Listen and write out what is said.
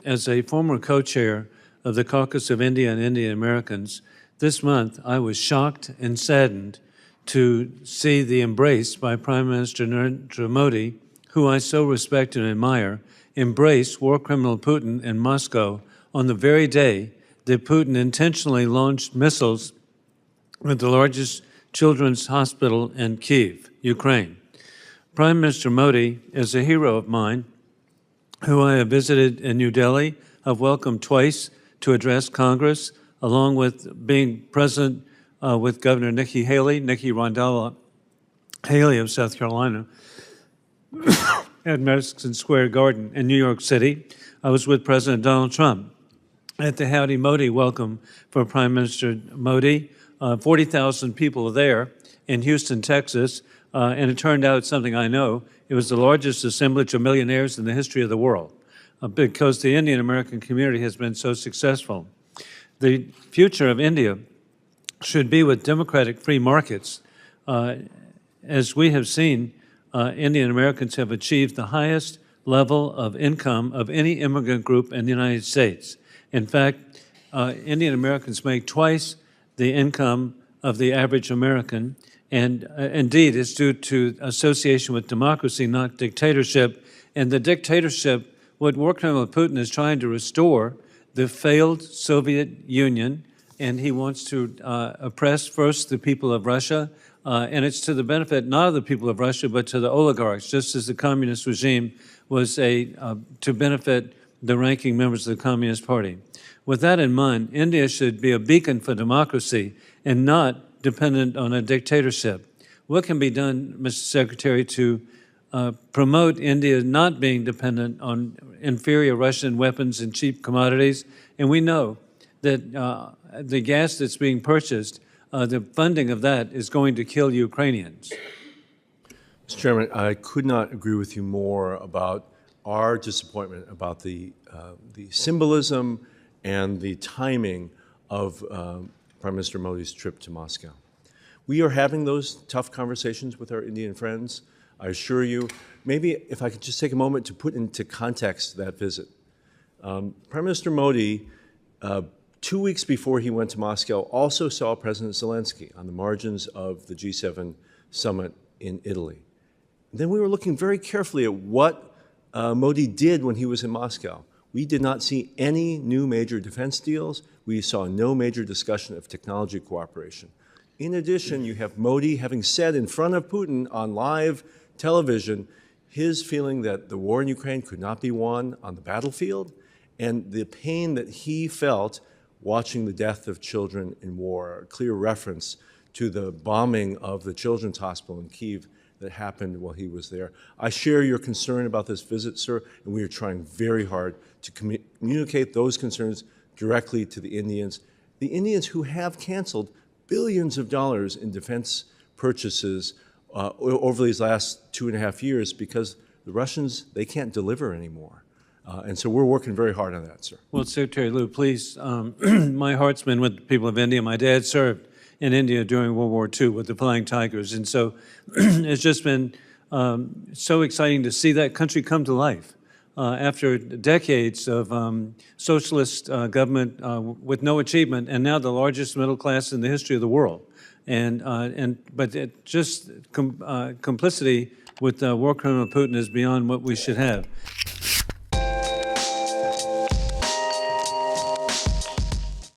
as a former co-chair of the Caucus of India and Indian Americans, this month I was shocked and saddened to see the embrace by Prime Minister Narendra Modi, who I so respect and admire, embrace war criminal Putin in Moscow on the very day that Putin intentionally launched missiles at the largest children's hospital in Kyiv, Ukraine. Prime Minister Modi is a hero of mine, who I have visited in New Delhi, have welcomed twice to address Congress, along with being present with Governor Nikki Rondella Haley of South Carolina, at Madison Square Garden in New York City. I was with President Donald Trump at the Howdy Modi welcome for Prime Minister Modi. 40,000 people there in Houston, Texas, and it turned out something I know. It was the largest assemblage of millionaires in the history of the world because the Indian American community has been so successful. The future of India should be with democratic free markets. As we have seen, Indian Americans have achieved the highest level of income of any immigrant group in the United States. In fact, Indian Americans make twice the income of the average American, and indeed it's due to association with democracy, not dictatorship. And the dictatorship, what war criminal Putin is trying to restore, the failed Soviet Union, and he wants to oppress first the people of Russia, and it's to the benefit not of the people of Russia, but to the oligarchs, just as the communist regime was to benefit the ranking members of the Communist Party. With that in mind, India should be a beacon for democracy and not dependent on a dictatorship. What can be done, Mr. Secretary, to promote India not being dependent on inferior Russian weapons and cheap commodities? And we know that the gas that's being purchased, the funding of that is going to kill Ukrainians. Mr. Chairman, I could not agree with you more about our disappointment about the symbolism and the timing of Prime Minister Modi's trip to Moscow. We are having those tough conversations with our Indian friends, I assure you. Maybe if I could just take a moment to put into context that visit. Prime Minister Modi, 2 weeks before he went to Moscow, also saw President Zelensky on the margins of the G7 summit in Italy. Then we were looking very carefully at what Modi did when he was in Moscow. We did not see any new major defense deals. We saw no major discussion of technology cooperation. In addition, you have Modi having said in front of Putin on live television his feeling that the war in Ukraine could not be won on the battlefield, and the pain that he felt watching the death of children in war, a clear reference to the bombing of the children's hospital in Kyiv that happened while he was there. I share your concern about this visit, sir, and we are trying very hard to communicate those concerns directly to the Indians who have canceled billions of dollars in defense purchases over these last 2.5 years because the Russians, they can't deliver anymore. And so we're working very hard on that, sir. Well, Secretary Lu, please, my heart's been with the people of India. My dad served in India during World War II with the Flying Tigers. And so it's just been so exciting to see that country come to life after decades of socialist government with no achievement, and now the largest middle class in the history of the world. But complicity with war criminal Putin is beyond what we should have.